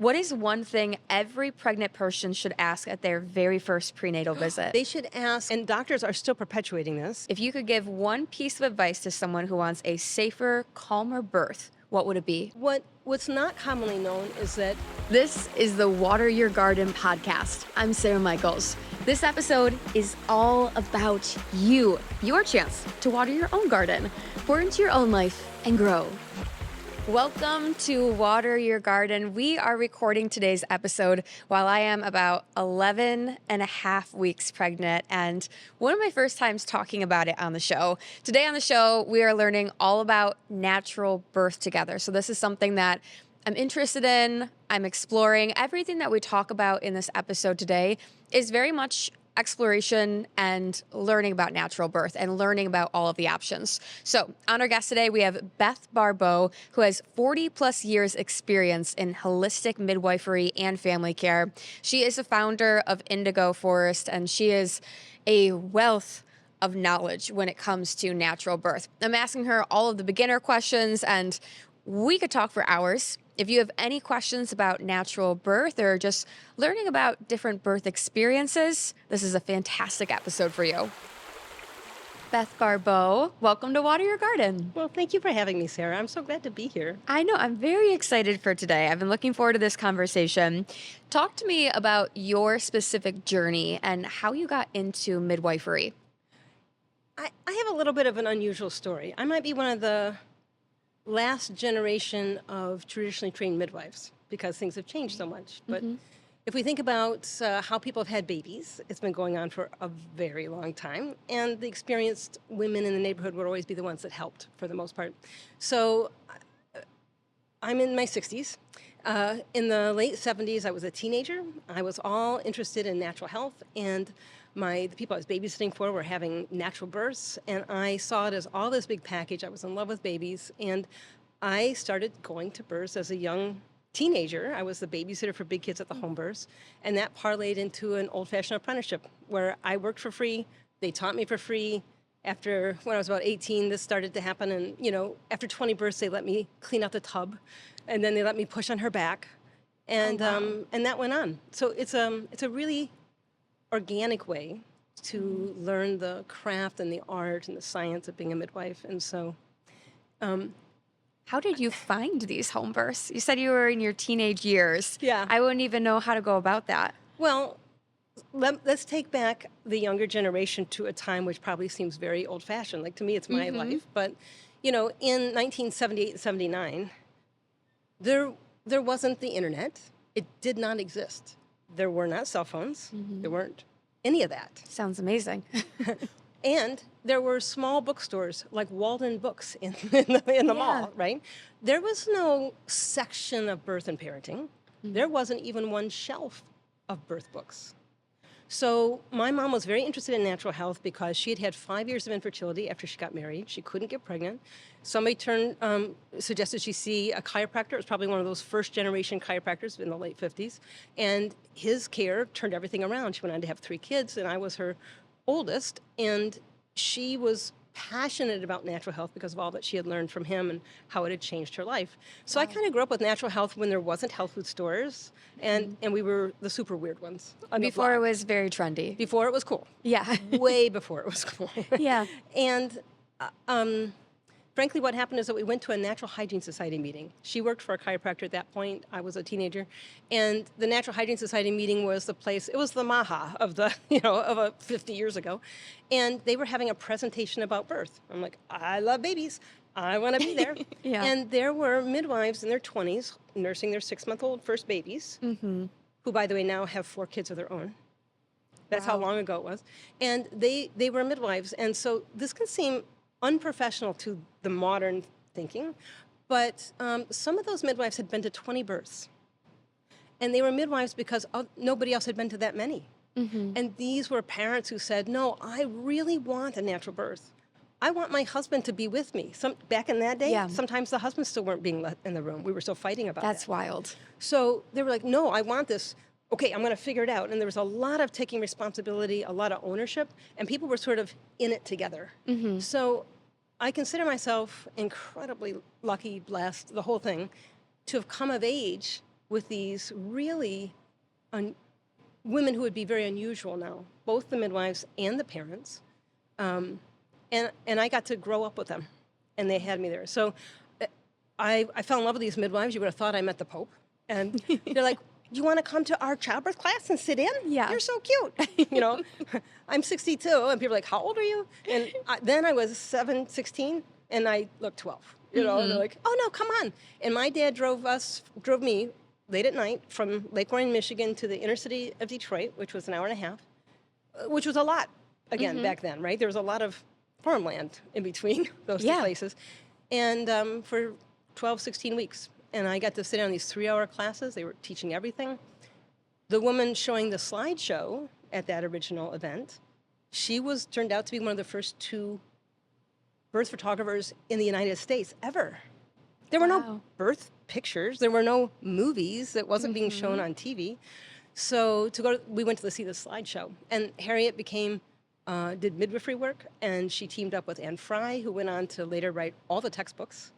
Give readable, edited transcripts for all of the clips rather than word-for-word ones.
What is one thing every pregnant person should ask at their very first prenatal visit? They should ask, and doctors are still perpetuating this. If you could give one piece of advice to someone who wants a safer, calmer birth, what would it be? What's not commonly known is that This is the Water Your Garden podcast. I'm Sarah Michaels. This episode is all about you, your chance to water your own garden, pour into your own life, and grow. Welcome to Water Your Garden. We are recording today's episode while I am about 11 and a half weeks pregnant, and one of my first times talking about it on the show. Today on the show, we are learning all about natural birth together. So this is something that I'm interested in, I'm exploring. Everything that we talk about in this episode today is very much exploration and learning about natural birth and learning about all of the options. So on our guest today, we have Beth Barbeau, who has 40 plus years experience in holistic midwifery and family care. She is the founder of Indigo Forest, and she is a wealth of knowledge when it comes to natural birth. I'm asking her all of the beginner questions, and we could talk for hours. If you have any questions about natural birth or just learning about different birth experiences, this is a fantastic episode for you. Beth Barbeau, welcome to Water Your Garden. Well, thank you for having me, Sarah. I'm so glad to be here. I know, I'm very excited for today. I've been looking forward to this conversation. Talk to me about your specific journey and how you got into midwifery. I have a little bit of an unusual story. I might be one of the last generation of traditionally trained midwives because things have changed so much. But if we think about how people have had babies, it's been going on for a very long time. And the experienced women in the neighborhood would always be the ones that helped for the most part. So I'm in my 60s. In the late 70s, I was a teenager. I was all interested in natural health, and the people I was babysitting for were having natural births, and I saw it as all this big package. I was in love with babies, and I started going to births as a young teenager. I was the babysitter for big kids at the home births, and that parlayed into an old-fashioned apprenticeship where I worked for free. They taught me for free. When I was about 18, this started to happen, and after 20 births, they let me clean out the tub, and then they let me push on her back, and and that went on. So it's a really organic way to learn the craft and the art and the science of being a midwife. And so How did you find these home births? You said you were in your teenage years. Yeah. I wouldn't even know how to go about that. Well, let's take back the younger generation to a time which probably seems very old-fashioned. Like, to me, it's my life. But, in 1978 and 79, there wasn't the internet. It did not exist. There were not cell phones. There weren't any of that. Sounds amazing. And there were small bookstores like Walden Books in the mall, right? There was no section of birth and parenting. There wasn't even one shelf of birth books. So my mom was very interested in natural health because she had had 5 years of infertility after she got married. She couldn't get pregnant. Somebody suggested she see a chiropractor. It was probably one of those first-generation chiropractors in the late 50s. And his care turned everything around. She went on to have 3 kids, and I was her oldest. And she was passionate about natural health because of all that she had learned from him and how it had changed her life. So I kind of grew up with natural health when there wasn't health food stores, and we were the super weird ones. Before it was very trendy. Before it was cool. Yeah. Way before it was cool. Yeah. And frankly, what happened is that we went to a Natural Hygiene Society meeting. She worked for a chiropractor at that point. I was a teenager. And the Natural Hygiene Society meeting was the place, it was the Maha of 50 years ago. And they were having a presentation about birth. I'm like, I love babies. I want to be there. Yeah. And there were midwives in their 20s nursing their 6-month-old first babies, who, by the way, now have 4 kids of their own. That's how long ago it was. And they were midwives. And so this can seem unprofessional to the modern thinking, but some of those midwives had been to 20 births. And they were midwives because nobody else had been to that many. And these were parents who said, no, I really want a natural birth. I want my husband to be with me. Back in that day, sometimes the husbands still weren't being let in the room. We were still fighting about that. That's wild. So they were like, no, I want this. Okay, I'm going to figure it out. And there was a lot of taking responsibility, a lot of ownership, and people were sort of in it together. So I consider myself incredibly lucky, blessed, the whole thing, to have come of age with these really women who would be very unusual now, both the midwives and the parents. And I got to grow up with them, and they had me there. So I fell in love with these midwives. You would have thought I met the Pope. And they're like, you want to come to our childbirth class and sit in? Yeah. You're so cute. You know, I'm 62, and people are like, how old are you? And then I was 16, and I looked 12. You know, and they're like, oh, no, come on. And my dad drove me late at night from Lake Orion, Michigan to the inner city of Detroit, which was an hour and a half, which was a lot, again, back then, right? There was a lot of farmland in between those two places. And for 12, 16 weeks. And I got to sit on these 3-hour classes. They were teaching everything. The woman showing the slideshow at that original event, she turned out to be one of the first 2 birth photographers in the United States ever. There were no birth pictures. There were no movies that wasn't being shown on TV. So we went to see the slideshow. And Harriet did midwifery work, and she teamed up with Anne Fry, who went on to later write all the textbooks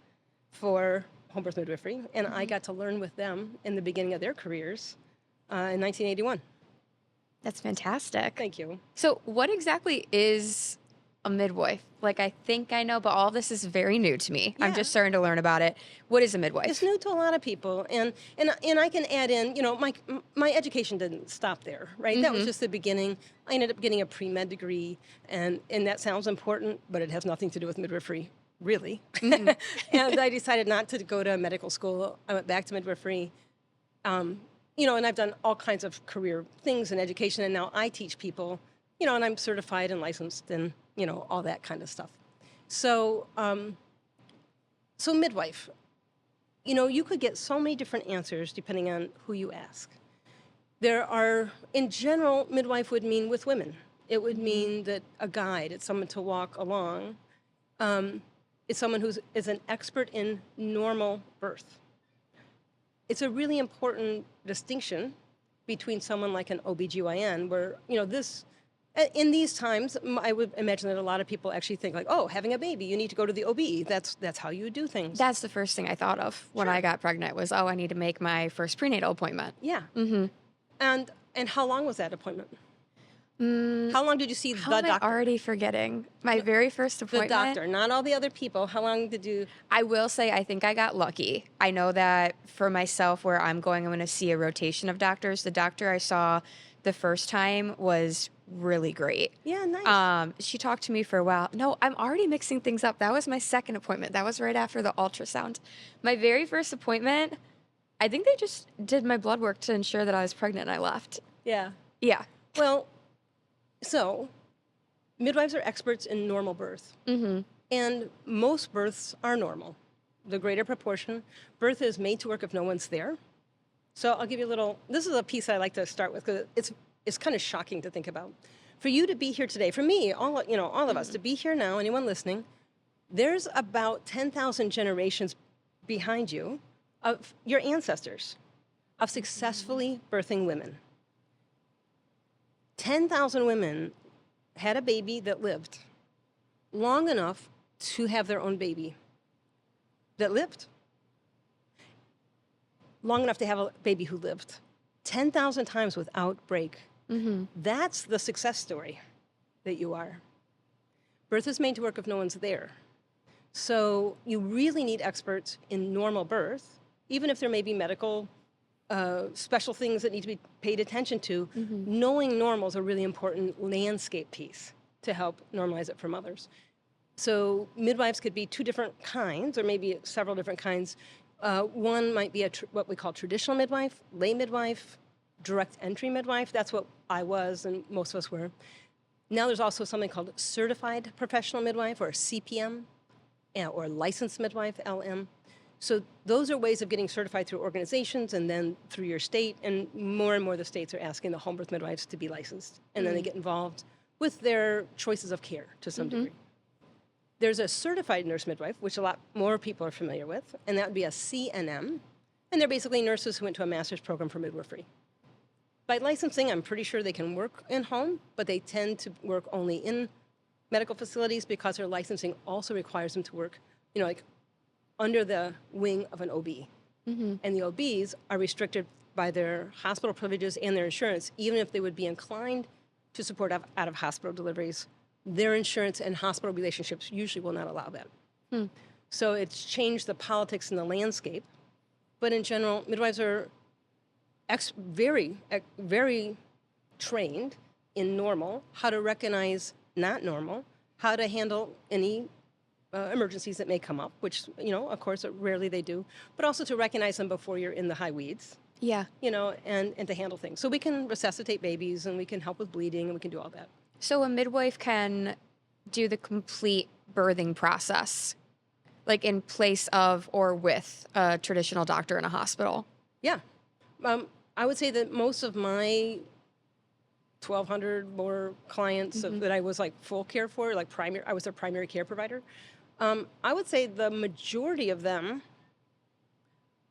for home birth midwifery. And I got to learn with them in the beginning of their careers in 1981. That's fantastic. Thank you. So what exactly is a midwife? Like, I think I know, but all this is very new to me. I'm just starting to learn about it. What is a midwife? It's new to a lot of people, and I can add in, you know, my education didn't stop there, right? That was just the beginning. I ended up getting a pre-med degree, and that sounds important, but it has nothing to do with midwifery, really. And I decided not to go to medical school. I went back to midwifery, you know, and I've done all kinds of career things in education, and now I teach people, you know, and I'm certified and licensed and, you know, all that kind of stuff. So, so midwife, you know, you could get so many different answers depending on who you ask. There are, in general, midwife would mean with women. It would mean that a guide, it's someone to walk along. It's someone who is an expert in normal birth. It's a really important distinction between someone like an OBGYN, where, you know, in these times, I would imagine that a lot of people actually think like, oh, having a baby, you need to go to the OB. That's how you do things. That's the first thing I thought of when I got pregnant was, oh, I need to make my first prenatal appointment. Yeah. And how long was that appointment? How long did you see the doctor? I'm already forgetting. My very first appointment. The doctor, not all the other people. How long did you? I will say I think I got lucky. I know that for myself, where I'm going to see a rotation of doctors. The doctor I saw the first time was really great. Yeah, nice. She talked to me for a while. No, I'm already mixing things up. That was my second appointment. That was right after the ultrasound. My very first appointment, I think they just did my blood work to ensure that I was pregnant and I left. Yeah. Yeah. Well, so midwives are experts in normal birth. And most births are normal. The greater proportion. Birth is made to work if no one's there. So I'll give you a little, this is a piece I like to start with because it's kind of shocking to think about. For you to be here today, for me, all of us, to be here now, anyone listening, there's about 10,000 generations behind you of your ancestors, of successfully birthing women. 10,000 women had a baby that lived long enough to have their own baby that lived. Long enough to have a baby who lived 10,000 times without break. That's the success story that you are. Birth is made to work if no one's there. So you really need experts in normal birth, even if there may be medical special things that need to be paid attention to. Knowing normal is a really important landscape piece to help normalize it for mothers. So midwives could be 2 different kinds, or maybe several different kinds. One might be what we call traditional midwife, lay midwife, direct entry midwife. That's what I was and most of us were. Now there's also something called certified professional midwife, or CPM, or licensed midwife, LM. So those are ways of getting certified through organizations and then through your state, and more the states are asking the home birth midwives to be licensed, and then they get involved with their choices of care to some degree. There's a certified nurse midwife, which a lot more people are familiar with, and that would be a CNM, and they're basically nurses who went to a master's program for midwifery. By licensing, I'm pretty sure they can work in home, but they tend to work only in medical facilities because their licensing also requires them to work, you know, like under the wing of an OB. And the OBs are restricted by their hospital privileges and their insurance, even if they would be inclined to support out-of-hospital deliveries. Their insurance and hospital relationships usually will not allow that. So it's changed the politics and the landscape. But in general, midwives are very trained in normal, how to recognize not normal, how to handle any emergencies that may come up, which, of course, rarely they do, but also to recognize them before you're in the high weeds. Yeah. And to handle things. So we can resuscitate babies, and we can help with bleeding, and we can do all that. So a midwife can do the complete birthing process, like in place of or with a traditional doctor in a hospital. Yeah. I would say that most of my 1,200 more clients that I was like full care for, like I was their primary care provider. I would say the majority of them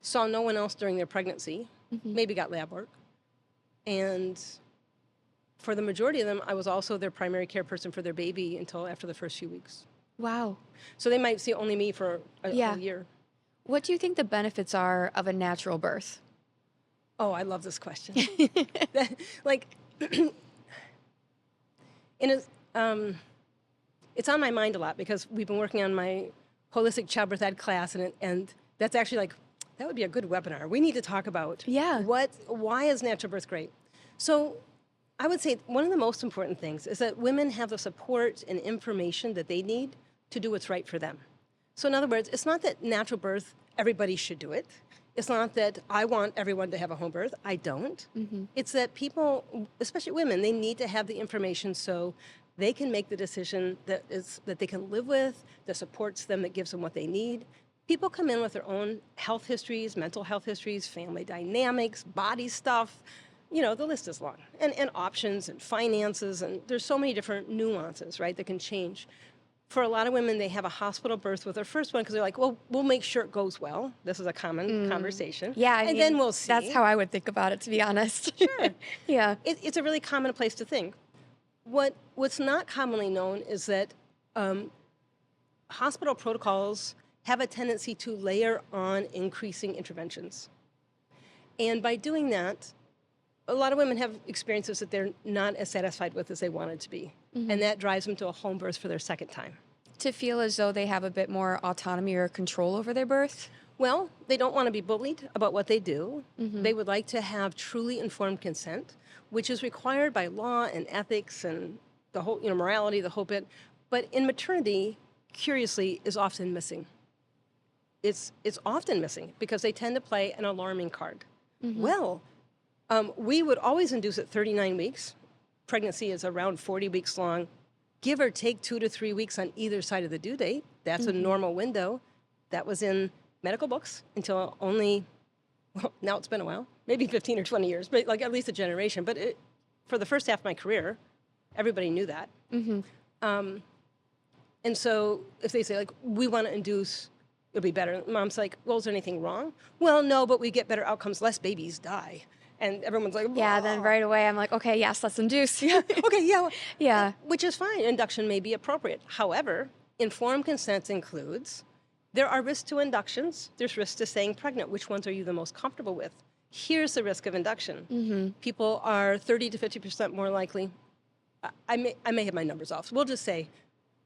saw no one else during their pregnancy, maybe got lab work. And for the majority of them, I was also their primary care person for their baby until after the first few weeks. Wow. So they might see only me for a whole year. What do you think the benefits are of a natural birth? Oh, I love this question. It's on my mind a lot because we've been working on my holistic childbirth ed class, and that's actually that would be a good webinar. We need to talk about why is natural birth great? So I would say one of the most important things is that women have the support and information that they need to do what's right for them. So in other words, it's not that natural birth, everybody should do it. It's not that I want everyone to have a home birth. I don't. It's that people, especially women, they need to have the information so they can make the decision that they can live with, that supports them, that gives them what they need. People come in with their own health histories, mental health histories, family dynamics, body stuff. The list is long. And options and finances, and there's so many different nuances, right, that can change. For a lot of women, they have a hospital birth with their first one because they're like, well, we'll make sure it goes well. This is a common conversation. Yeah, and then we'll see. That's how I would think about it, to be honest. Sure. Yeah. It's a really common place to think. What's not commonly known is that hospital protocols have a tendency to layer on increasing interventions. And by doing that, a lot of women have experiences that they're not as satisfied with as they wanted to be. And that drives them to a home birth for their second time. To feel as though they have a bit more autonomy or control over their birth? Well, they don't want to be bullied about what they do. They would like to have truly informed consent, which is required by law and ethics and the whole, morality, the whole bit. But in maternity, curiously, is often missing. It's often missing because they tend to play an alarming card. Well, we would always induce at 39 weeks. Pregnancy is around 40 weeks long, give or take 2 to 3 weeks on either side of the due date. That's a normal window. That was in medical books until now it's been a while, maybe 15 or 20 years, but at least a generation. But for the first half of my career, everybody knew that. And so if they say, we want to induce, it'll be better. Mom's like, well, is there anything wrong? Well, no, but we get better outcomes, less babies die. And everyone's like, yeah, then right away I'm like, okay, yes, let's induce. Okay, yeah. Yeah. Which is fine. Induction may be appropriate. However, informed consent includes, there are risks to inductions. There's risks to staying pregnant. Which ones are you the most comfortable with? Here's the risk of induction. People are 30 to 50% more likely. I may have my numbers off. So we'll just say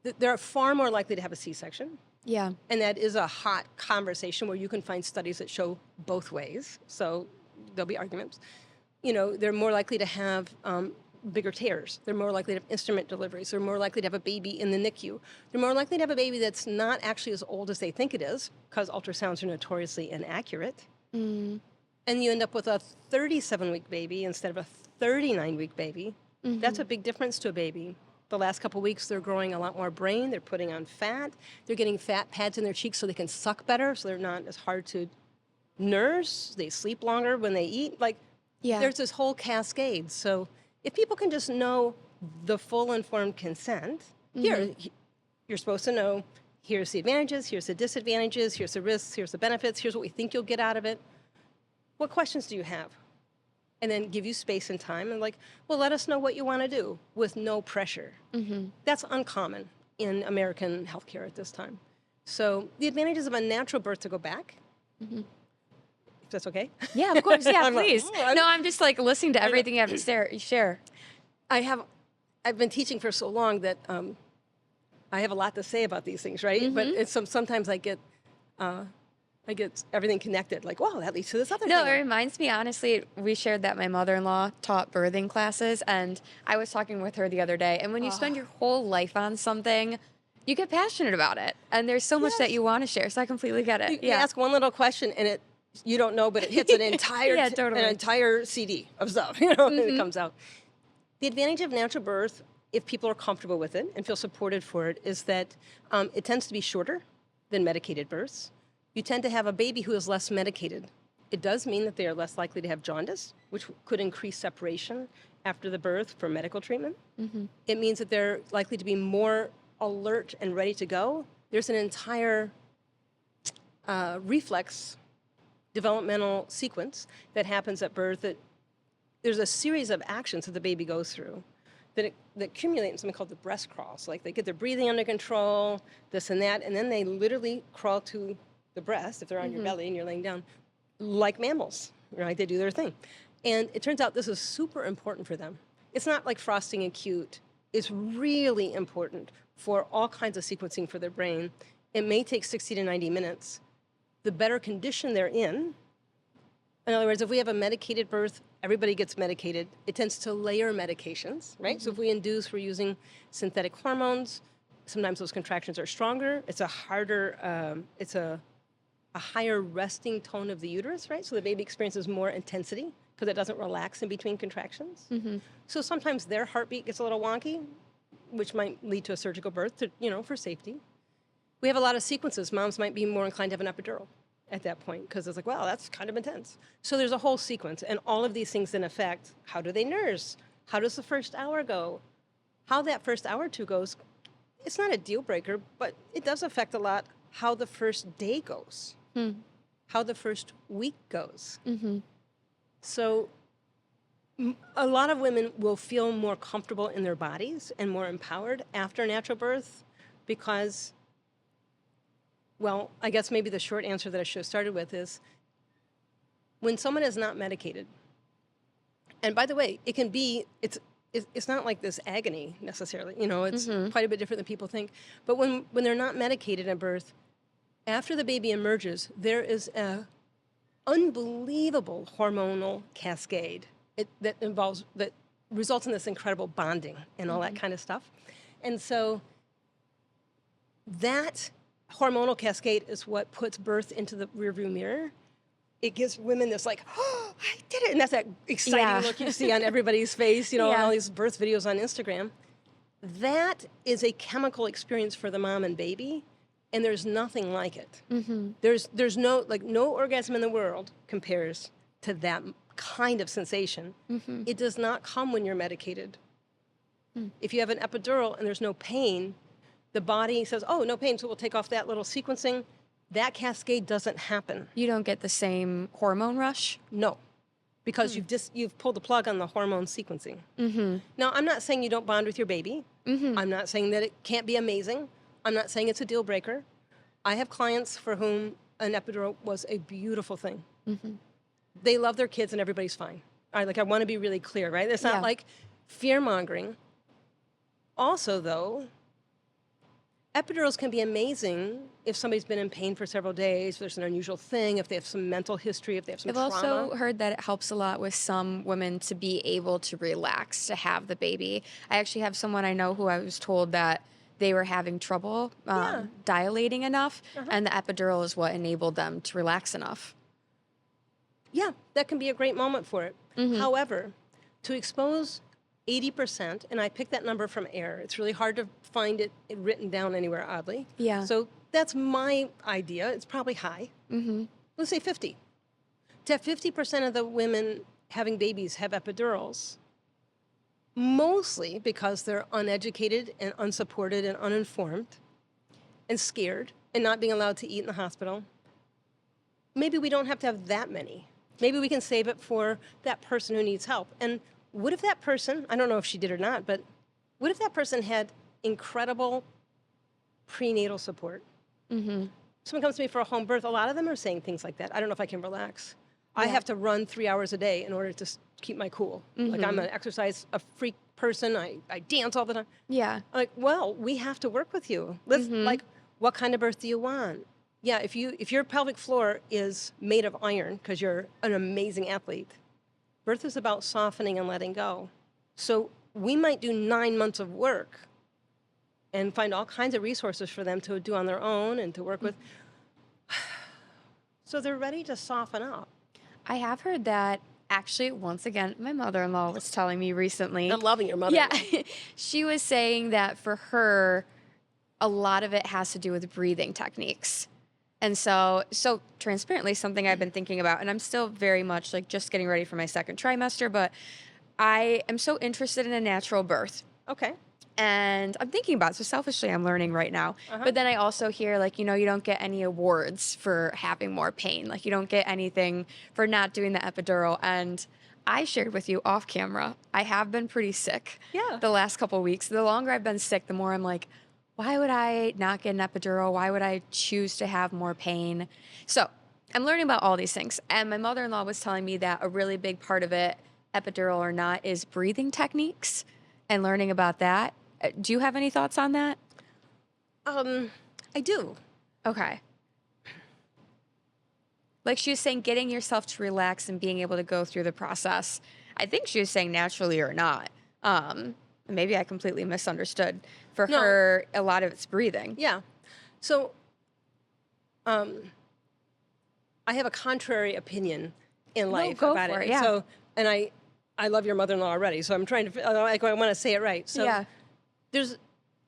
that they're far more likely to have a C-section. Yeah. And that is a hot conversation where you can find studies that show both ways. So there'll be arguments. They're more likely to have bigger tears. They're more likely to have instrument deliveries. They're more likely to have a baby in the NICU. They're more likely to have a baby that's not actually as old as they think it is, because ultrasounds are notoriously inaccurate. And you end up with a 37-week baby instead of a 39-week baby. That's a big difference to a baby. The last couple weeks, they're growing a lot more brain. They're putting on fat. They're getting fat pads in their cheeks so they can suck better, so they're not as hard to nurse. They sleep longer when they eat. There's this whole cascade. So if people can just know the full informed consent, you're supposed to know, here's the advantages, here's the disadvantages, here's the risks, here's the benefits, here's what we think you'll get out of it. What questions do you have? And then give you space and time and let us know what you want to do with no pressure. That's uncommon in American healthcare at this time. So the advantages of a natural birth, to go back, that's okay. Yeah, of course. Yeah, I'm like, please. No, I'm just like listening to everything you have to share. I've been teaching for so long that I have a lot to say about these things, right? But it's sometimes I get everything connected. Like, wow, that leads to this other No, thing. it reminds me, honestly, we shared that my mother-in-law taught birthing classes, and I was talking with her the other day, and when you spend your whole life on something, you get passionate about it, and there's so much that you want to share, so I completely get it. You ask one little question, and you don't know, but it hits an entire Yeah, totally. an entire CD of stuff, and it comes out. The advantage of natural birth, if people are comfortable with it and feel supported for it, is that it tends to be shorter than medicated births. You tend to have a baby who is less medicated. It does mean that they are less likely to have jaundice, which could increase separation after the birth for medical treatment. It means that they're likely to be more alert and ready to go. There's an entire reflex developmental sequence that happens at birth. That there's a series of actions that the baby goes through that accumulate in something called the breast crawl. So like they get their breathing under control, this and that, and then they literally crawl to the breast if they're on your belly and you're laying down, like mammals, right? They do their thing. And it turns out this is super important for them. It's not like frosting acute. It's really important for all kinds of sequencing for their brain. It may take 60 to 90 minutes. The better condition they're in other words, if we have a medicated birth, everybody gets medicated. It tends to layer medications, right? So if we induce, we're using synthetic hormones. Sometimes those contractions are stronger. It's a harder, it's a higher resting tone of the uterus, right? So the baby experiences more intensity because it doesn't relax in between contractions. So sometimes their heartbeat gets a little wonky, which might lead to a surgical birth, for safety. We have a lot of sequences. Moms might be more inclined to have an epidural at that point because it's like, wow, that's kind of intense. So there's a whole sequence, and all of these things then affect how do they nurse? How does the first hour go? How that first hour or two goes, it's not a deal breaker, but it does affect a lot how the first day goes, how the first week goes. So a lot of women will feel more comfortable in their bodies and more empowered after natural birth because, well, I guess maybe the short answer that I should have started with is when someone is not medicated, and by the way, it can be, it's not like this agony necessarily, it's quite a bit different than people think. But when they're not medicated at birth, after the baby emerges, there is a unbelievable hormonal cascade that results in this incredible bonding and all that kind of stuff. And so that hormonal cascade is what puts birth into the rearview mirror. It gives women this like, oh, I did it. And that's that exciting look you see on everybody's face, on all these birth videos on Instagram. That is a chemical experience for the mom and baby, and there's nothing like it. There's no orgasm in the world compares to that kind of sensation. It does not come when you're medicated. If you have an epidural and there's no pain, the body says, oh, no pain, so we'll take off that little sequencing. That cascade doesn't happen. You don't get the same hormone rush? No, because you've pulled the plug on the hormone sequencing. Now, I'm not saying you don't bond with your baby. I'm not saying that it can't be amazing. I'm not saying it's a deal breaker. I have clients for whom an epidural was a beautiful thing. They love their kids and everybody's fine. I want to be really clear, right? It's not like fear-mongering. Also, though, epidurals can be amazing if somebody's been in pain for several days, if there's an unusual thing, if they have some mental history, if they have some trauma. I've also heard that it helps a lot with some women to be able to relax, to have the baby. I actually have someone I know who I was told that they were having trouble dilating enough, and the epidural is what enabled them to relax enough. Yeah, that can be a great moment for it. However, to expose 80%, and I picked that number from AIR. It's really hard to find it written down anywhere, oddly. Yeah. So that's my idea. It's probably high. Let's say 50. To have 50% of the women having babies have epidurals, mostly because they're uneducated and unsupported and uninformed and scared and not being allowed to eat in the hospital. Maybe we don't have to have that many. Maybe we can save it for that person who needs help. And what if that person, I don't know if she did or not, but what if that person had incredible prenatal support? Someone comes to me for a home birth. A lot of them are saying things like that. I don't know if I can relax. I have to run 3 hours a day in order to keep my cool. Like I'm an a freak person. I dance all the time. Yeah. Like, well, we have to work with you. Let's like, what kind of birth do you want? Yeah, if your pelvic floor is made of iron because you're an amazing athlete, birth is about softening and letting go. So we might do 9 months of work and find all kinds of resources for them to do on their own and to work with. So they're ready to soften up. I have heard that. Actually, once again, my mother-in-law was telling me recently. I'm loving your mother-in-law. Yeah. She was saying that for her, a lot of it has to do with breathing techniques. And so transparently, something I've been thinking about, and I'm still very much like just getting ready for my second trimester, but I am so interested in a natural birth. Okay. And I'm thinking about it. So selfishly, I'm learning right now. But then I also hear, like, you don't get any awards for having more pain. Like, you don't get anything for not doing the epidural. And I shared with you off camera, I have been pretty sick the last couple of weeks. The longer I've been sick, the more I'm like, why would I not get an epidural? Why would I choose to have more pain? So I'm learning about all these things. And my mother-in-law was telling me that a really big part of it, epidural or not, is breathing techniques and learning about that. Do you have any thoughts on that? I do. Okay. Like she was saying, getting yourself to relax and being able to go through the process. I think she was saying naturally or not. Maybe I completely misunderstood. For her, a lot of it's breathing. Yeah. So I have a contrary opinion in life about it. Yeah. So, and I love your mother-in-law already, so I'm trying to, I want to say it right. So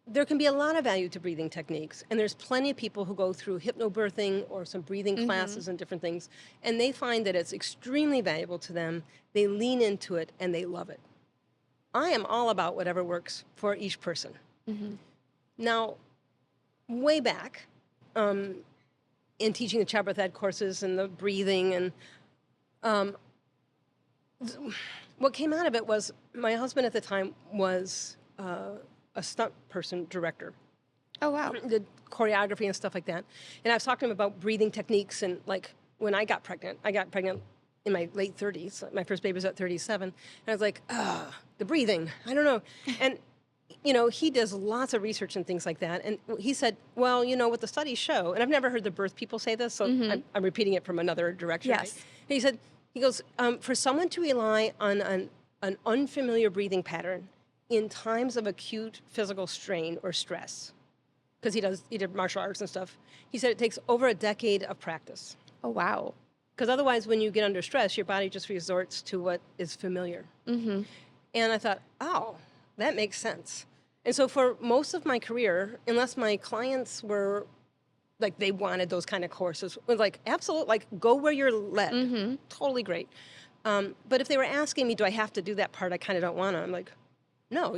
there can be a lot of value to breathing techniques, and there's plenty of people who go through hypnobirthing or some breathing classes and different things, and they find that it's extremely valuable to them. They lean into it, and they love it. I am all about whatever works for each person. Now, way back in teaching the childbirth ed courses and the breathing, and what came out of it was my husband at the time was a stunt person director. Oh, wow. Did choreography and stuff like that. And I was talking to him about breathing techniques, and like when I got pregnant in my late 30s. My first baby was at 37. And I was like, the breathing, I don't know. And, he does lots of research and things like that. And he said, well, what the studies show, and I've never heard the birth people say this, so I'm repeating it from another direction. Yes. Right? He goes, for someone to rely on an unfamiliar breathing pattern in times of acute physical strain or stress, because he did martial arts and stuff, he said it takes over a decade of practice. Oh, wow. Because otherwise, when you get under stress, your body just resorts to what is familiar. And I thought, oh, that makes sense. And so for most of my career, unless my clients were, like, they wanted those kind of courses, it was like, absolute, like, go where you're led. Totally great. But if they were asking me, do I have to do that part? I kind of don't want to. I'm like, no,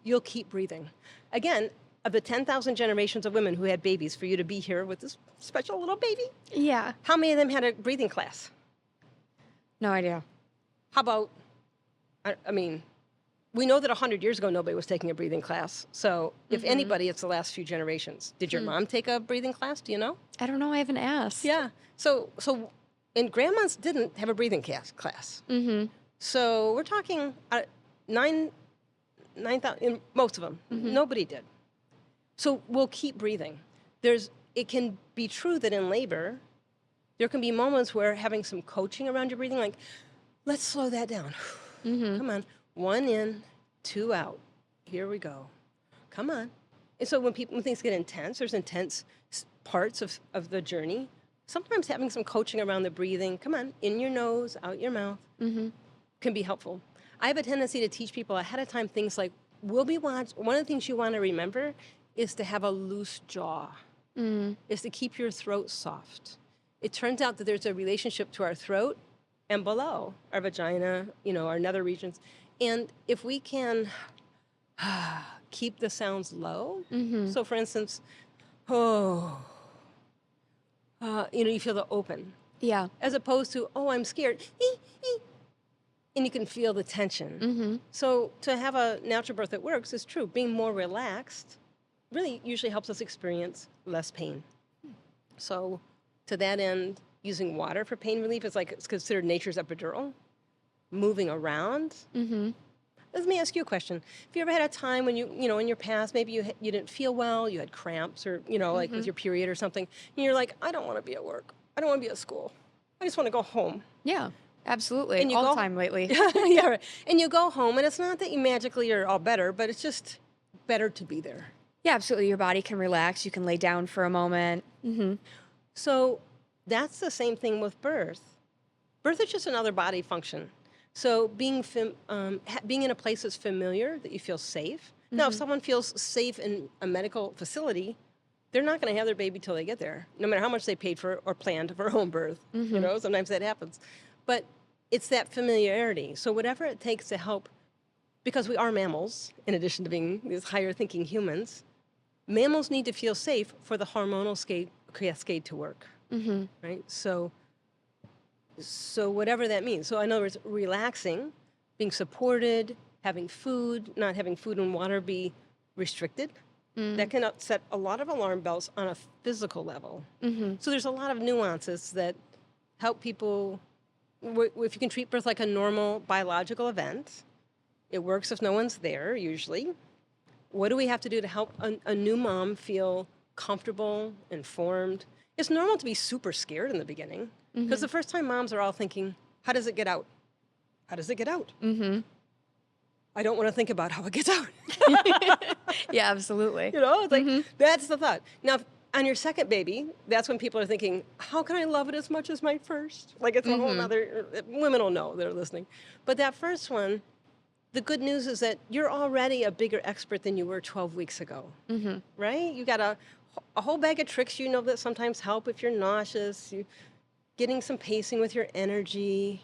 you'll keep breathing. Again, of the 10,000 generations of women who had babies, for you to be here with this special little baby, how many of them had a breathing class? No idea. How about, I mean, we know that 100 years ago, nobody was taking a breathing class. So if anybody, it's the last few generations. Did your mom take a breathing class? Do you know? I don't know. I haven't asked. Yeah. So and grandmas didn't have a breathing class. So we're talking 9,000, most of them. Nobody did. So we'll keep breathing. It can be true that in labor, there can be moments where having some coaching around your breathing, like, let's slow that down. Come on. 1 in, 2 out. Here we go. Come on. And so when things get intense, there's intense parts of the journey. Sometimes having some coaching around the breathing, come on, in your nose, out your mouth, can be helpful. I have a tendency to teach people ahead of time things like, one of the things you want to remember is to have a loose jaw, is to keep your throat soft. It turns out that there's a relationship to our throat and below, our vagina, our nether regions. And if we can keep the sounds low, so for instance, you feel the open. Yeah. As opposed to, I'm scared. And you can feel the tension. So to have a natural birth that works is true. Being more relaxed really usually helps us experience less pain. So to that end, using water for pain relief is like it's considered nature's epidural, moving around. Let me ask you a question. Have you ever had a time when in your past, maybe you didn't feel well, you had cramps or, like with your period or something, and you're like, I don't want to be at work. I don't want to be at school. I just want to go home. Yeah, absolutely. And you all go, the time lately. yeah, right. And you go home, and it's not that you magically are all better, but it's just better to be there. Yeah, absolutely. Your body can relax. You can lay down for a moment. So that's the same thing with birth. Birth is just another body function. So being in a place that's familiar, that you feel safe. Now, if someone feels safe in a medical facility, they're not going to have their baby till they get there, no matter how much they paid for or planned for home birth. Sometimes that happens. But it's that familiarity. So whatever it takes to help, because we are mammals, in addition to being these higher thinking humans, mammals need to feel safe for the hormonal cascade to work, right? So whatever that means. So in other words, relaxing, being supported, having food, not having food and water be restricted, that can set a lot of alarm bells on a physical level. So there's a lot of nuances that help people, if you can treat birth like a normal biological event, it works if no one's there, usually. What do we have to do to help a new mom feel comfortable, informed? It's normal to be super scared in the beginning, because the first time moms are all thinking, how does it get out? How does it get out? I don't want to think about how it gets out. Yeah, absolutely. It's like, that's the thought. Now, on your second baby, that's when people are thinking, how can I love it as much as my first? Like, it's a whole other, women will know, they're listening. But that first one, the good news is that you're already a bigger expert than you were 12 weeks ago, right? You got a whole bag of tricks that sometimes help if you're nauseous, getting some pacing with your energy,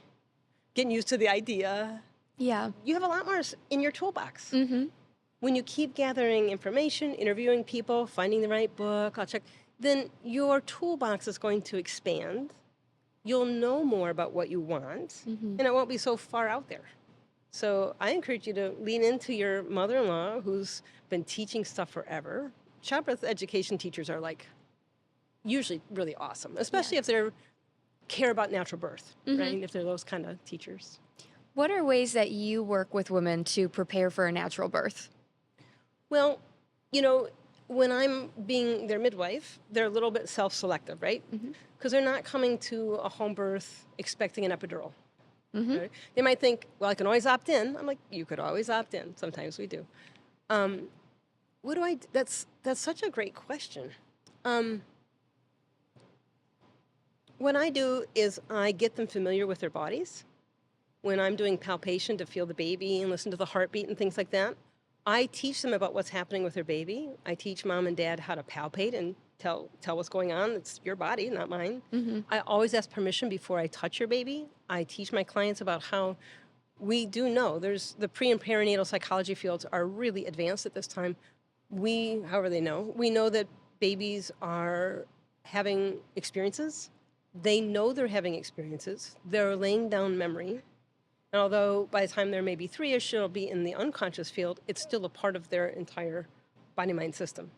getting used to the idea. Yeah. You have a lot more in your toolbox. When you keep gathering information, interviewing people, finding the right book, then your toolbox is going to expand. You'll know more about what you want, and it won't be so far out there. So I encourage you to lean into your mother-in-law who's been teaching stuff forever. Childbirth education teachers are usually really awesome, especially if they care about natural birth, right? If they're those kind of teachers. What are ways that you work with women to prepare for a natural birth? Well, when I'm being their midwife, they're a little bit self-selective, right? Because they're not coming to a home birth expecting an epidural. Right? They might think, well, I can always opt in. I'm like, you could always opt in. Sometimes we do. What do I do? That's such a great question. What I do is I get them familiar with their bodies. When I'm doing palpation to feel the baby and listen to the heartbeat and things like that, I teach them about what's happening with their baby. I teach mom and dad how to palpate and tell what's going on. It's your body, not mine. I always ask permission before I touch your baby. I teach my clients about how we do know there's the pre and perinatal psychology fields are really advanced at this time. We know that babies are having experiences. They know they're having experiences. They're laying down memory. And although by the time they're maybe 3-ish, it'll be in the unconscious field, it's still a part of their entire body-mind system.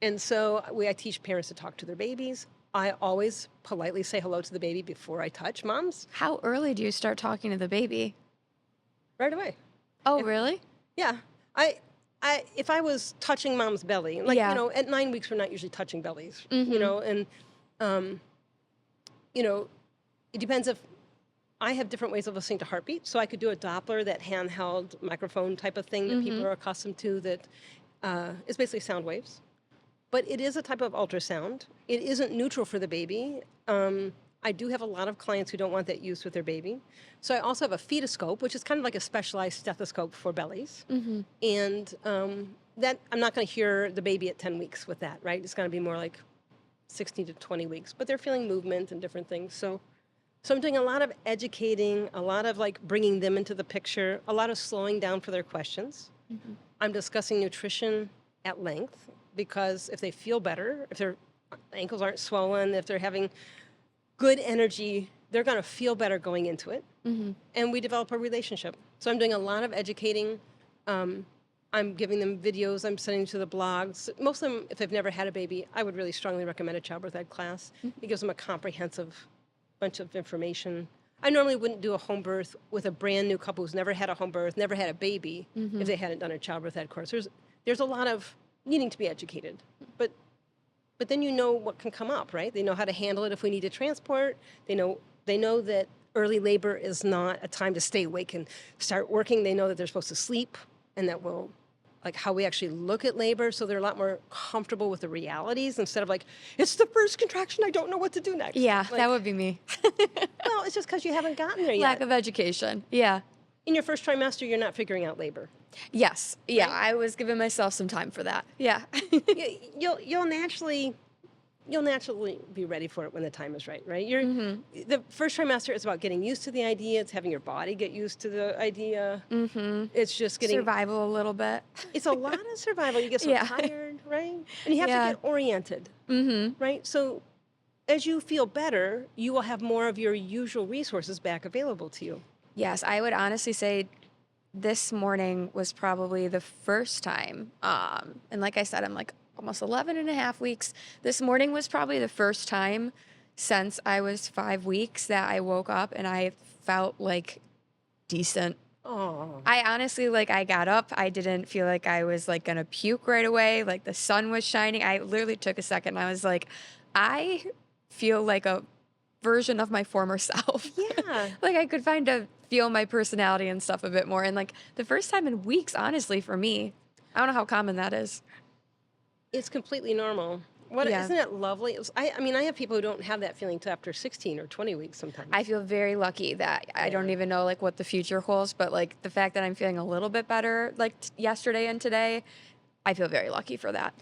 And so I teach parents to talk to their babies. I always politely say hello to the baby before I touch moms. How early do you start talking to the baby? Right away. Oh, really? Yeah. If I was touching mom's belly, at 9 weeks we're not usually touching bellies, and it depends if I have different ways of listening to heartbeat. So I could do a Doppler, that handheld microphone type of thing that people are accustomed to, that is basically sound waves. But it is a type of ultrasound. It isn't neutral for the baby. I do have a lot of clients who don't want that used with their baby. So I also have a fetoscope, which is kind of like a specialized stethoscope for bellies. And that I'm not going to hear the baby at 10 weeks with that, right? It's going to be more like 16 to 20 weeks. But they're feeling movement and different things. So I'm doing a lot of educating, a lot of bringing them into the picture, a lot of slowing down for their questions. I'm discussing nutrition at length, because if they feel better, if their ankles aren't swollen, if they're having good energy, they're going to feel better going into it. And we develop a relationship. So I'm doing a lot of educating. I'm giving them videos. I'm sending to the blogs. Most of them, if they've never had a baby, I would really strongly recommend a childbirth ed class. It gives them a comprehensive bunch of information. I normally wouldn't do a home birth with a brand new couple who's never had a home birth, never had a baby, if they hadn't done a childbirth ed course. There's a lot of needing to be educated, but then you know what can come up, right? They know how to handle it if we need to transport. They know that early labor is not a time to stay awake and start working. They know that they're supposed to sleep, and that will, like, how we actually look at labor, so they're a lot more comfortable with the realities instead of like, it's the first contraction, I don't know what to do next. Yeah, like, that would be me. well, it's just because you haven't gotten there yet. Lack of education. Yeah. In your first trimester, you're not figuring out labor. Yes. Yeah, right? I was giving myself some time for that. Yeah. You'll naturally be ready for it when the time is right? The first trimester is about getting used to the idea. It's having your body get used to the idea. It's just getting survival a little bit. It's a lot of survival. You get so tired, right? And you have to get oriented, right? So as you feel better, you will have more of your usual resources back available to you. Yes, I would honestly say this morning was probably the first time. And like I said, I'm like almost 11 and a half weeks. This morning was probably the first time since I was 5 weeks that I woke up and I felt like decent. Oh. I honestly, like, I got up. I didn't feel like I was like gonna puke right away. Like the sun was shining. I literally took a second and I was like, I feel like a version of my former self. Yeah. Like I could feel my personality and stuff a bit more. And like the first time in weeks, honestly, for me, I don't know how common that is. It's completely normal. Isn't it lovely? I have people who don't have that feeling till after 16 or 20 weeks sometimes. I feel very lucky that I don't even know like what the future holds, but like the fact that I'm feeling a little bit better like yesterday and today, I feel very lucky for that.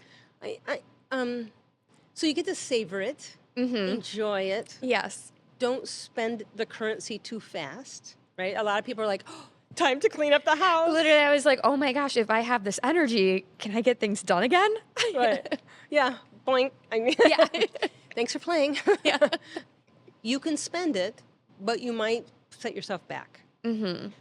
So you get to savor it, enjoy it. Yes. Don't spend the currency too fast, right? A lot of people are like, oh, time to clean up the house. Literally, I was like, oh my gosh, if I have this energy, can I get things done again? Right. Yeah. Boink. Yeah. Thanks for playing. Yeah. You can spend it, but you might set yourself back.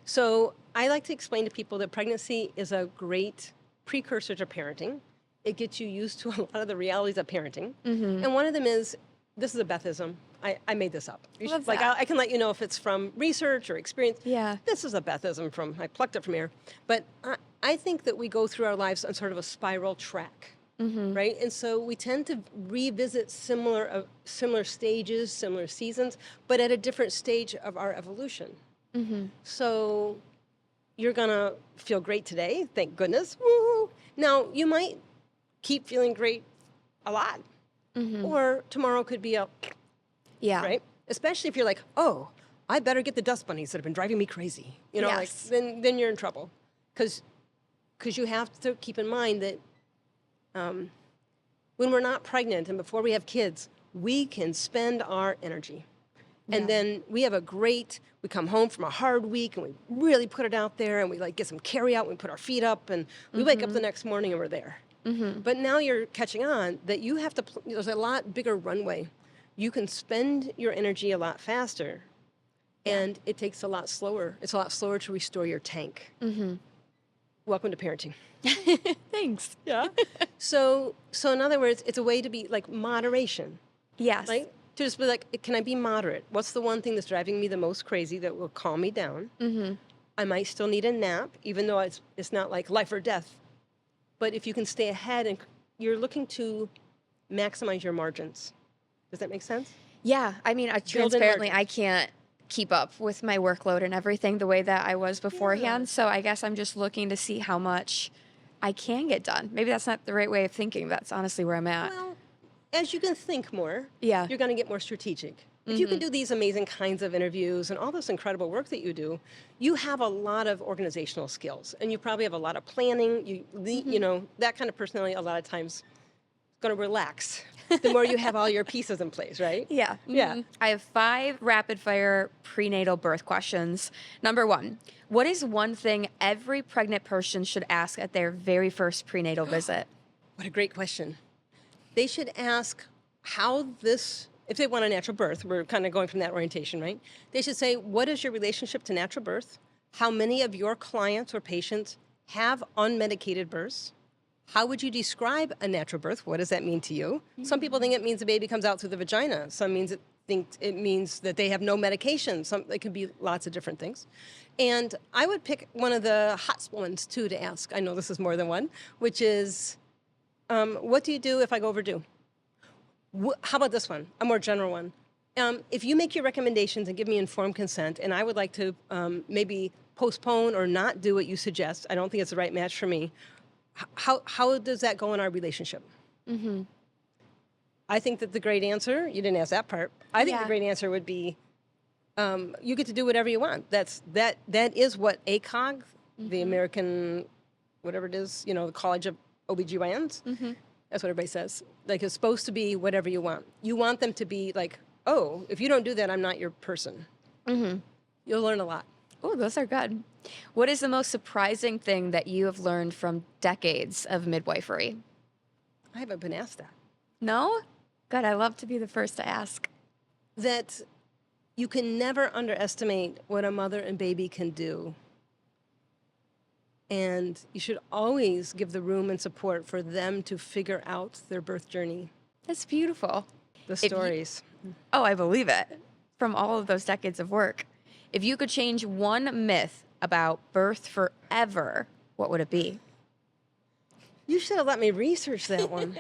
So I like to explain to people that pregnancy is a great precursor to parenting. It gets you used to a lot of the realities of parenting. And one of them is, this is a Bethism. I made this up. I can let you know if it's from research or experience. Yeah. This is a Bethism I plucked it from here. But I think that we go through our lives on sort of a spiral track, right? And so we tend to revisit similar stages, similar seasons, but at a different stage of our evolution. So you're going to feel great today, thank goodness. Woo! Now, you might keep feeling great a lot, or tomorrow could be right? Especially if you're like, oh, I better get the dust bunnies that have been driving me crazy. You know, Yes. like then you're in trouble. Because you have to keep in mind that when we're not pregnant and before we have kids, we can spend our energy. And then we come home from a hard week and we really put it out there and we like get some carry out and we put our feet up and we wake up the next morning and we're there. But now you're catching on that you have to, there's a lot bigger runway. You can spend your energy a lot faster, and it takes a lot slower. It's a lot slower to restore your tank. Welcome to parenting. Thanks. Yeah. So in other words, it's a way to be like moderation. Yes. Right? To just be like, can I be moderate? What's the one thing that's driving me the most crazy that will calm me down? I might still need a nap, even though it's not like life or death. But if you can stay ahead and you're looking to maximize your margins. Does that make sense? Yeah. I mean, transparently, I can't keep up with my workload and everything the way that I was beforehand. So I guess I'm just looking to see how much I can get done. Maybe that's not the right way of thinking. That's honestly where I'm at. Well, as you can think more, you're going to get more strategic. If you can do these amazing kinds of interviews and all this incredible work that you do, you have a lot of organizational skills. And you probably have a lot of planning. You know, that kind of personality a lot of times going to relax the more you have all your pieces in place, right? Yeah. Yeah. I have 5 rapid-fire prenatal birth questions. Number 1, what is one thing every pregnant person should ask at their very first prenatal visit? What a great question. They should ask if they want a natural birth, we're kind of going from that orientation, right? They should say, what is your relationship to natural birth? How many of your clients or patients have unmedicated births? How would you describe a natural birth? What does that mean to you? Some people think it means the baby comes out through the vagina. Some think it means that they have no medication. It could be lots of different things. And I would pick one of the hot ones, too, to ask. I know this is more than one, which is, what do you do if I go overdue? How about this one, a more general one? If you make your recommendations and give me informed consent, and I would like to maybe postpone or not do what you suggest, I don't think it's the right match for me, how does that go in our relationship? Mm-hmm. I think that the great answer, you didn't ask that part, I think the great answer would be, you get to do whatever you want. That is what ACOG, the American, whatever it is, the College of OBGYNs, that's what everybody says. Like, it's supposed to be whatever you want. You want them to be like, oh, if you don't do that, I'm not your person. You'll learn a lot. Oh, those are good. What is the most surprising thing that you have learned from decades of midwifery? I haven't been asked that. No? Good. I love to be the first to ask. That you can never underestimate what a mother and baby can do. And you should always give the room and support for them to figure out their birth journey. That's beautiful. The stories. Oh, I believe it. From all of those decades of work. If you could change one myth about birth forever, what would it be? You should have let me research that one.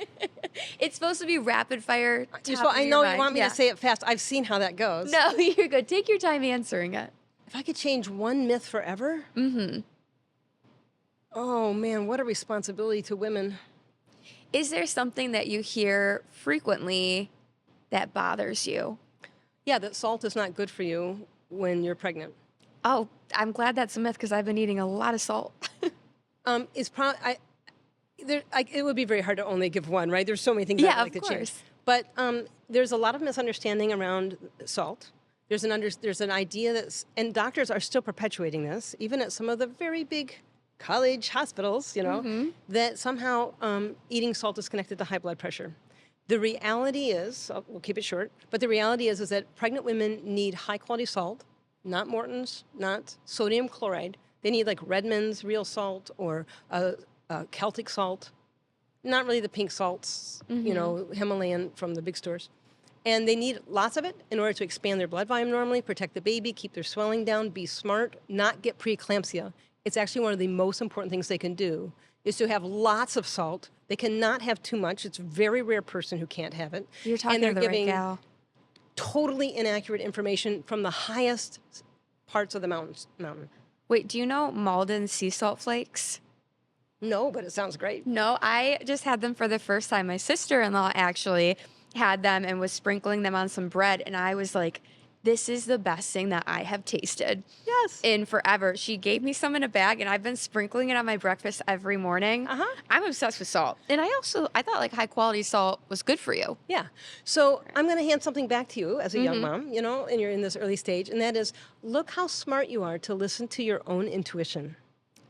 It's supposed to be rapid fire. I know you want me to say it fast. I've seen how that goes. No, you're good. Take your time answering it. If I could change one myth forever? Mm-hmm. Oh, man, what a responsibility to women. Is there something that you hear frequently that bothers you? Yeah, that salt is not good for you when you're pregnant. Oh, I'm glad that's a myth because I've been eating a lot of salt. It would be very hard to only give one, right? There's so many things I'd like to change. But there's a lot of misunderstanding around salt. There's an idea that's, and doctors are still perpetuating this, even at some of the very big college hospitals, that somehow eating salt is connected to high blood pressure. The reality is, we'll keep it short, but the reality is that pregnant women need high quality salt, not Morton's, not sodium chloride. They need like Redmond's real salt or Celtic salt, not really the pink salts, Himalayan from the big stores. And they need lots of it in order to expand their blood volume normally, protect the baby, keep their swelling down, be smart, not get preeclampsia. It's actually one of the most important things they can do is to have lots of salt. They cannot have too much. It's a very rare person who can't have it. You're talking to the right gal. Totally inaccurate information from the highest parts of the mountain. Wait, do you know Malden sea salt flakes? No, but it sounds great. No, I just had them for the first time. My sister-in-law actually had them and was sprinkling them on some bread, and I was like, this is the best thing that I have tasted in forever. She gave me some in a bag, and I've been sprinkling it on my breakfast every morning. I'm obsessed with salt. And I thought like high-quality salt was good for you. Yeah. So I'm going to hand something back to you as a young mom, and you're in this early stage, and that is, look how smart you are to listen to your own intuition.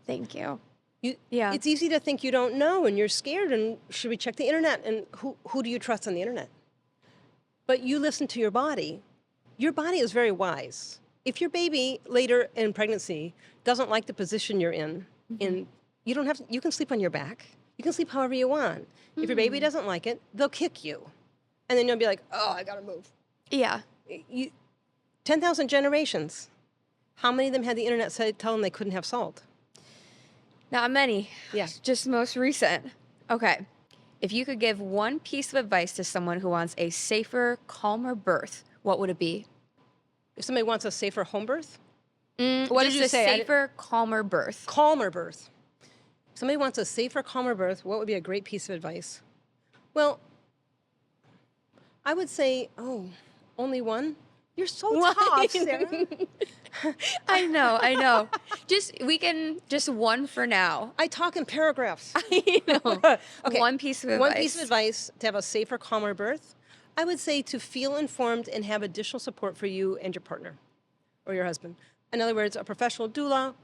Thank you. It's easy to think you don't know, and you're scared, and should we check the internet? And who do you trust on the internet? But you listen to your body. Your body is very wise. If your baby later in pregnancy doesn't like the position you're in, you don't have to, you can sleep on your back. You can sleep however you want. If your baby doesn't like it, they'll kick you. And then you'll be like, oh, I gotta move. Yeah. 10,000 generations. How many of them had the internet tell them they couldn't have salt? Not many. Yeah. Just most recent. Okay. If you could give one piece of advice to someone who wants a safer, calmer birth, what would it be? If somebody wants a safer home birth? What did you say? Safer, calmer birth. Calmer birth. If somebody wants a safer, calmer birth, what would be a great piece of advice? Well, I would say, only one? You're so tough, Sarah. I know. Just one for now. I talk in paragraphs. I know. Okay. One piece of advice. One piece of advice to have a safer, calmer birth. I would say to feel informed and have additional support for you and your partner or your husband. In other words, a professional doula,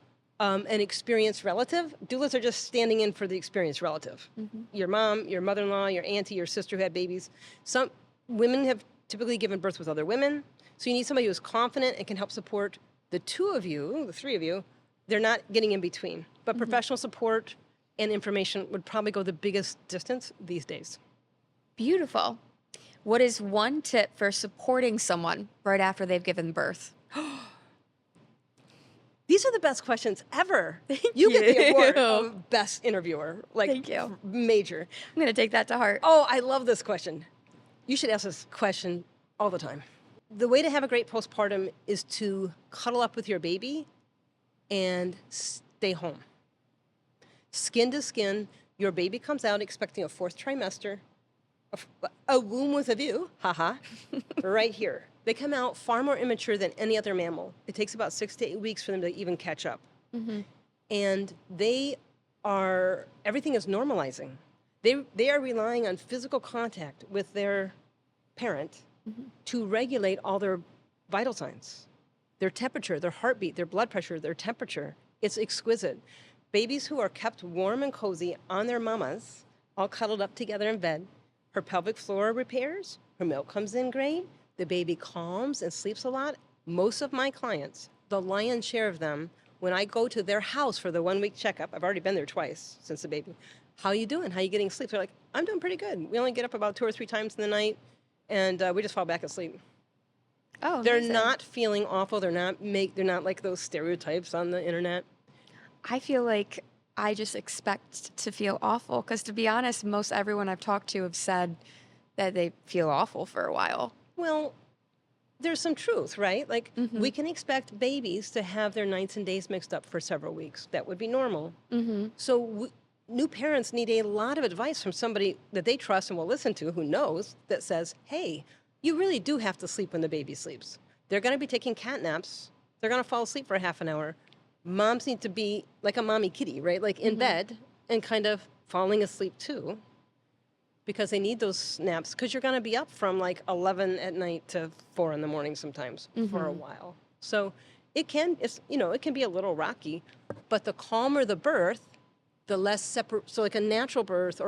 an experienced relative. Doulas are just standing in for the experienced relative. Your mom, your mother-in-law, your auntie, your sister who had babies. Some women have typically given birth with other women. So you need somebody who's confident and can help support the two of you, the three of you. They're not getting in between. But professional support and information would probably go the biggest distance these days. Beautiful. What is one tip for supporting someone right after they've given birth? These are the best questions ever. Thank you get the award you. of best interviewer. Like, Thank you. major. I'm going to take that to heart. Oh, I love this question. You should ask this question all the time. The way to have a great postpartum is to cuddle up with your baby and stay home. Skin to skin, your baby comes out expecting a 4th trimester, a womb with a view, haha, right here. They come out far more immature than any other mammal. It takes about 6 to 8 weeks for them to even catch up. Mm-hmm. And everything is normalizing. They are relying on physical contact with their parent to regulate all their vital signs, their temperature, their heartbeat, their blood pressure, their temperature. It's exquisite. Babies who are kept warm and cozy on their mamas, all cuddled up together in bed, her pelvic floor repairs, her milk comes in great, the baby calms and sleeps a lot. Most of my clients, the lion's share of them, when I go to their house for the 1-week checkup, I've already been there twice since the baby, how you doing? How you getting sleep? They're like, I'm doing pretty good. We only get up about 2 or 3 times in the night, and we just fall back asleep. Oh, they're amazing. not feeling awful. They're not like those stereotypes on the internet. I feel like I just expect to feel awful because, to be honest, most everyone I've talked to have said that they feel awful for a while. Well, there's some truth, right? Like, we can expect babies to have their nights and days mixed up for several weeks. That would be normal. So new parents need a lot of advice from somebody that they trust and will listen to, who knows, that says, hey, you really do have to sleep when the baby sleeps. They're going to be taking cat naps. They're going to fall asleep for half an hour. Moms need to be like a mommy kitty, right? Like in bed and kind of falling asleep too, because they need those naps, because you're going to be up from like 11 at night to 4 in the morning sometimes for a while. So it can be a little rocky, but the calmer the birth, the less separate. So like a natural birth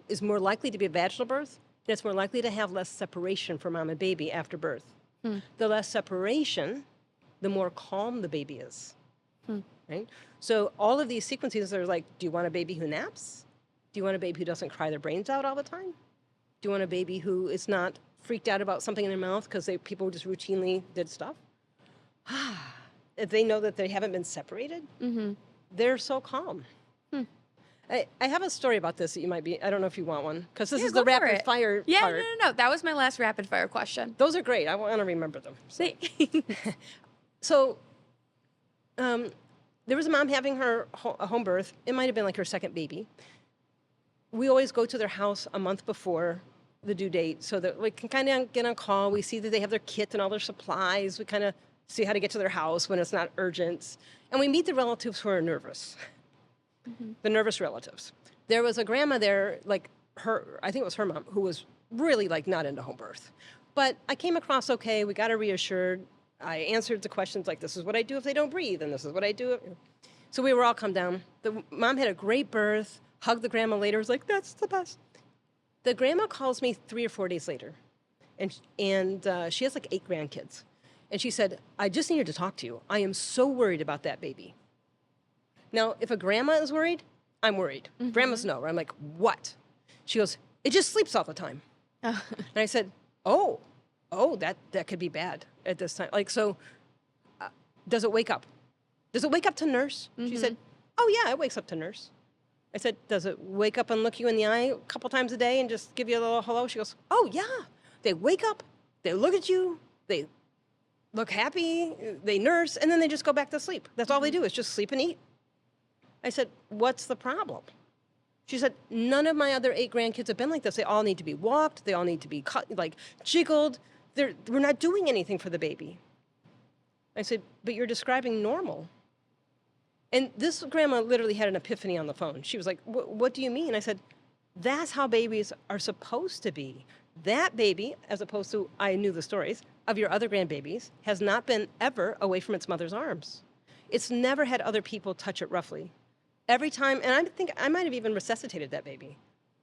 is more likely to be a vaginal birth, and it's more likely to have less separation for mom and baby after birth. The less separation, the more calm the baby is. Right? So all of these sequences are like, do you want a baby who naps? Do you want a baby who doesn't cry their brains out all the time? Do you want a baby who is not freaked out about something in their mouth because people just routinely did stuff? If they know that they haven't been separated, they're so calm. I have a story about this that you might be, I don't know if you want one, because this is the rapid fire part. No. That was my last rapid fire question. Those are great. I want to remember them. So, there was a mom having a home birth. It might have been like her second baby. We always go to their house a month before the due date so that we can kind of get on call. We see that they have their kit and all their supplies. We kind of see how to get to their house when it's not urgent. And we meet the relatives who are nervous, the nervous relatives. There was a grandma there, like I think it was her mom, who was really like not into home birth. But I came across okay. We got her reassured. I answered the questions like, this is what I do if they don't breathe, and this is what I do. So we were all come down. The mom had a great birth, hugged the grandma later, was like, that's the best. The grandma calls me 3 or 4 days later, and she has like 8 grandkids. And she said, I just needed to talk to you. I am so worried about that baby. Now, if a grandma is worried, I'm worried. Grandmas know. I'm like, what? She goes, it just sleeps all the time. And I said, oh, that could be bad at this time. Like, so does it wake up? Does it wake up to nurse? She said, oh yeah, it wakes up to nurse. I said, does it wake up and look you in the eye a couple times a day and just give you a little hello? She goes, oh yeah. They wake up, they look at you, they look happy, they nurse, and then they just go back to sleep. That's all they do is just sleep and eat. I said, what's the problem? She said, none of my other 8 grandkids have been like this. They all need to be walked. They all need to be jiggled. We're not doing anything for the baby. I said, but you're describing normal. And this grandma literally had an epiphany on the phone. She was like, what do you mean? I said, that's how babies are supposed to be. That baby, as opposed to, I knew the stories, of your other grandbabies, has not been ever away from its mother's arms. It's never had other people touch it roughly. Every time, and I think I might have even resuscitated that baby.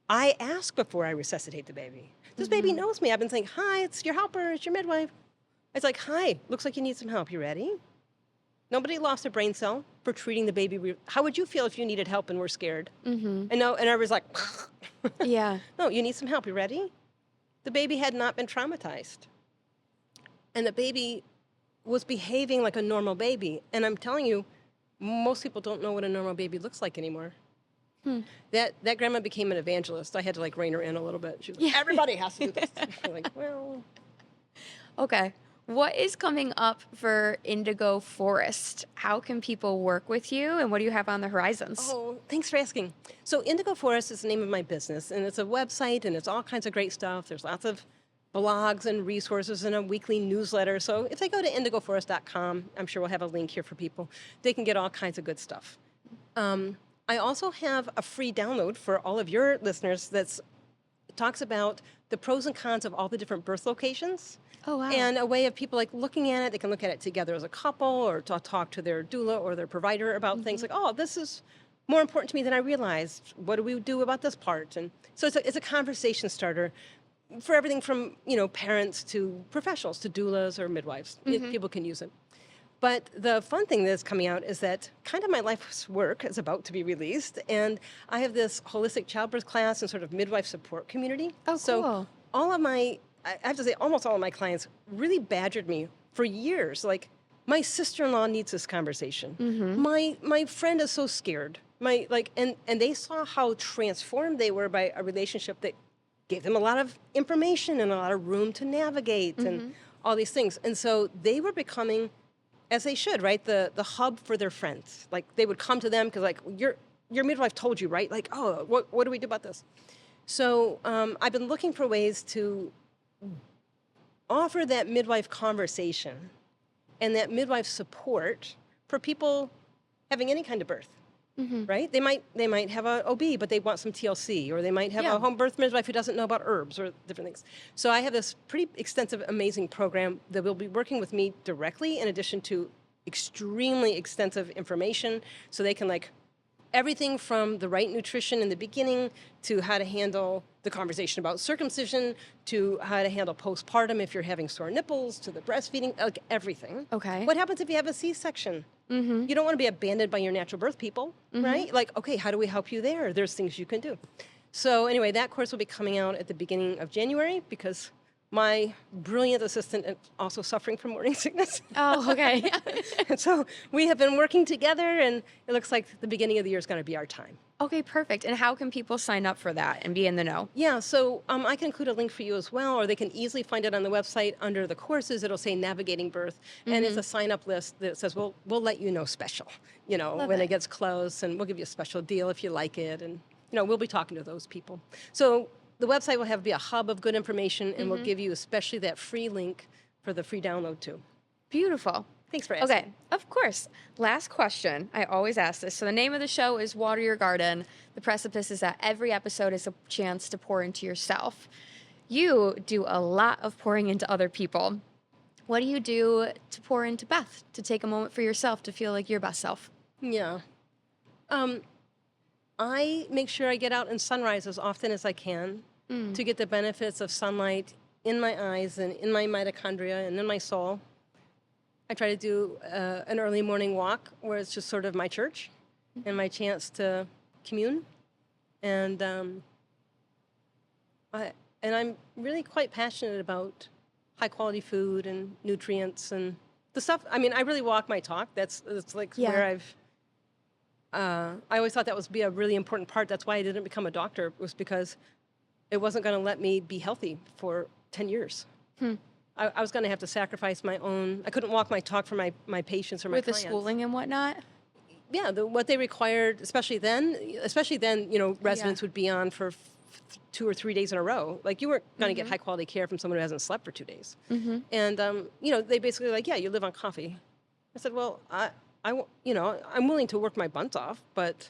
I ask before I resuscitate the baby. This baby knows me. I've been saying, hi, it's your helper, it's your midwife. It's like, hi, looks like you need some help. You ready? Nobody lost a brain cell for treating the baby. How would you feel if you needed help and were scared? And everybody's like, yeah. No, you need some help. You ready? the baby had not been traumatized. And the baby was behaving like a normal baby. And I'm telling you, most people don't know what a normal baby looks like anymore. That grandma became an evangelist. I had to like rein her in a little bit. She was like, everybody has to do this. I'm like, well. Okay. What is coming up for Indigo Forest? How can people work with you, and what do you have on the horizons? Oh, thanks for asking. So Indigo Forest is the name of my business, and it's a website, and it's all kinds of great stuff. There's lots of blogs and resources and a weekly newsletter. So if they go to indigoforest.com, I'm sure we'll have a link here for people. They can get all kinds of good stuff. I also have a free download for all of your listeners that talks about the pros and cons of all the different birth locations. Oh, wow. And a way of people like looking at it, they can look at it together as a couple or talk to their doula or their provider about things like, oh, this is more important to me than I realized. What do we do about this part? And so it's a conversation starter for everything from, parents to professionals, to doulas or midwives. People can use it. But the fun thing that's coming out is that kind of my life's work is about to be released. And I have this holistic childbirth class and sort of midwife support community. Oh, so cool. I have to say, almost all of my clients really badgered me for years. Like, my sister-in-law needs this conversation. My friend is so scared. And they saw how transformed they were by a relationship that gave them a lot of information and a lot of room to navigate and all these things. And so they were becoming, as they should, right, the hub for their friends. Like, they would come to them because, like, your midwife told you, right? Like, oh, what do we do about this? So I've been looking for ways to offer that midwife conversation and that midwife support for people having any kind of birth, right? They might have a OB, but they want some TLC, or they might have a home birth midwife who doesn't know about herbs or different things. So I have this pretty extensive, amazing program that will be working with me directly in addition to extremely extensive information, so they can everything from the right nutrition in the beginning to how to handle the conversation about circumcision to how to handle postpartum if you're having sore nipples to the breastfeeding, everything. Okay. What happens if you have a C-section? You don't want to be abandoned by your natural birth people, right? Okay, how do we help you there? There's things you can do. So anyway, that course will be coming out at the beginning of January because my brilliant assistant is also suffering from morning sickness. Oh, okay. And so we have been working together, and it looks like the beginning of the year is going to be our time. Okay, perfect. And how can people sign up for that and be in the know? Yeah, so I can include a link for you as well, or they can easily find it on the website under the courses. It'll say Navigating Birth, and it's a sign-up list that says, we'll let you know special, when it gets close, and we'll give you a special deal if you like it, and, we'll be talking to those people. So the website will be a hub of good information, and we'll give you especially that free link for the free download too. Beautiful. Thanks for asking. Okay, of course. Last question. I always ask this. So the name of the show is Water Your Garden. The precipice is that every episode is a chance to pour into yourself. You do a lot of pouring into other people. What do you do to pour into Beth, to take a moment for yourself, to feel like your best self? Yeah. I make sure I get out in sunrise as often as I can to get the benefits of sunlight in my eyes and in my mitochondria and in my soul. I try to do an early morning walk where it's just sort of my church and my chance to commune. And I'm really quite passionate about high quality food and nutrients and the stuff. I mean, I really walk my talk. That's where I've. I always thought that would be a really important part. That's why I didn't become a doctor, was because it wasn't going to let me be healthy for 10 years. I was going to have to sacrifice my own. I couldn't walk my talk for my patients or my With clients. the schooling and whatnot? Yeah, what they required, especially then, residents would be on for 2 or 3 days in a row. Like, you weren't going to get high quality care from someone who hasn't slept for 2 days. And, they basically you live on coffee. I said, well, I'm willing to work my butt off, but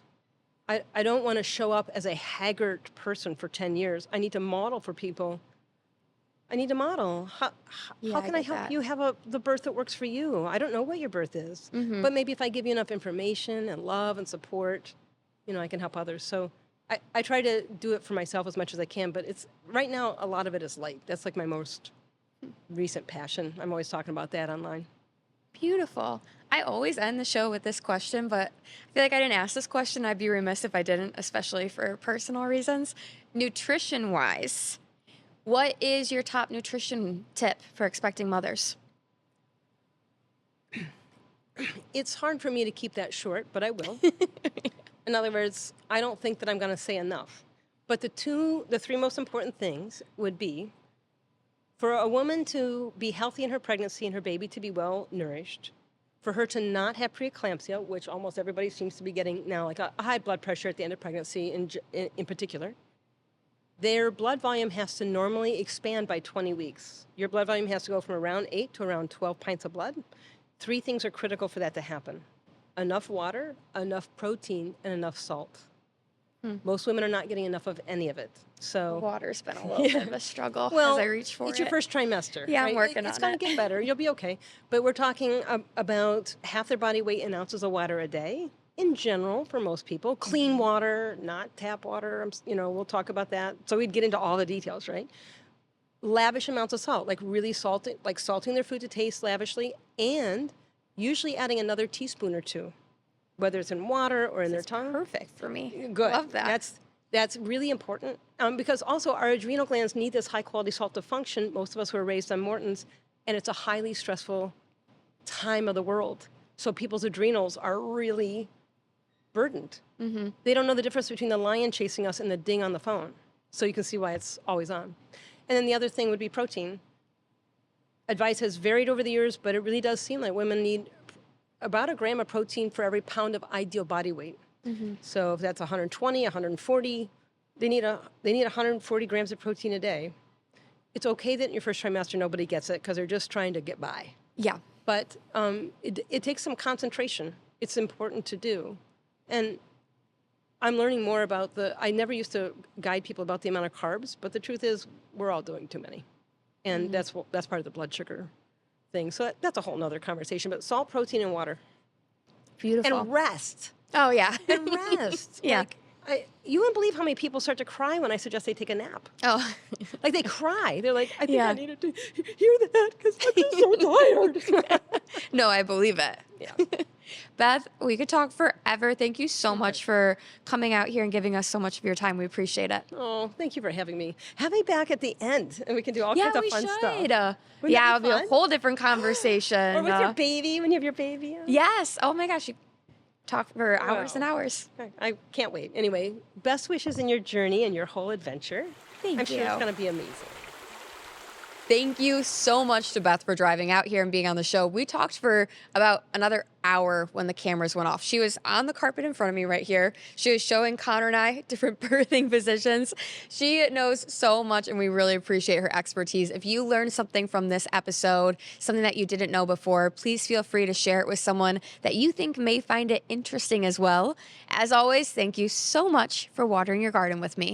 I don't want to show up as a haggard person for 10 years. I need to model for people. I need to model. How can I help you have the birth that works for you? I don't know what your birth is, but maybe if I give you enough information and love and support, I can help others. So I try to do it for myself as much as I can, but right now, a lot of it is light. That's like my most recent passion. I'm always talking about that online. Beautiful. I always end the show with this question, but I feel like I didn't ask this question. I'd be remiss if I didn't, especially for personal reasons. Nutrition-wise, What is your top nutrition tip for expecting mothers? It's hard for me to keep that short, but I will. In other words, I don't think that I'm going to say enough. But the three most important things would be for a woman to be healthy in her pregnancy and her baby to be well nourished, for her to not have preeclampsia, which almost everybody seems to be getting now, like a high blood pressure at the end of pregnancy in particular. Their blood volume has to normally expand by 20 weeks. Your blood volume has to go from around 8 to around 12 pints of blood. 3 things are critical for that to happen: enough water, enough protein, and enough salt. Most women are not getting enough of any of it. So Water's been a little bit of a struggle well, as I reach for it. It's your first trimester. Yeah, right? I'm working on it. It's going to get better. You'll be okay. But we're talking about half their body weight in ounces of water a day. In general, for most people, clean water, not tap water. We'll talk about that. So we'd get into all the details, right? Lavish amounts of salt, like really salting, like salting their food to taste lavishly, and usually adding another teaspoon or 2, whether it's in water or in their tongue. Perfect for me. Good. Love that. That's really important because also our adrenal glands need this high quality salt to function. Most of us were raised on Morton's, and it's a highly stressful time of the world. So people's adrenals are really burdened. Mm-hmm. They don't know the difference between the lion chasing us and the ding on the phone. So you can see why it's always on. And then the other thing would be protein. Advice has varied over the years, but it really does seem like women need about a gram of protein for every pound of ideal body weight. Mm-hmm. So if that's 120, 140, they need 140 grams of protein a day. It's okay that in your first trimester nobody gets it because they're just trying to get by. Yeah. But it takes some concentration. It's important to do. And I'm learning more about I never used to guide people about the amount of carbs, but the truth is we're all doing too many. And that's part of the blood sugar thing. So that's a whole nother conversation. But salt, protein, and water. Beautiful. And rest. Oh, yeah. And rest. Yeah. You wouldn't believe how many people start to cry when I suggest they take a nap. Oh. Like they cry. They're like, I think I needed to hear that because I'm just so tired. No, I believe it. Yeah. Beth, we could talk forever. Thank you so much for coming out here and giving us so much of your time. We appreciate it. Oh, thank you for having me. Have me back at the end, and we can do all kinds of fun stuff. It'll be a whole different conversation. Or with your baby, when you have your baby. Yes. Oh, my gosh. You talk for hours and hours. I can't wait. Anyway, best wishes in your journey and your whole adventure. Thank you. I'm sure it's going to be amazing. Thank you so much to Beth for driving out here and being on the show. We talked for about another hour when the cameras went off. She was on the carpet in front of me right here. She was showing Connor and I different birthing positions. She knows so much, and we really appreciate her expertise. If you learned something from this episode, something that you didn't know before, please feel free to share it with someone that you think may find it interesting as well. As always, thank you so much for watering your garden with me.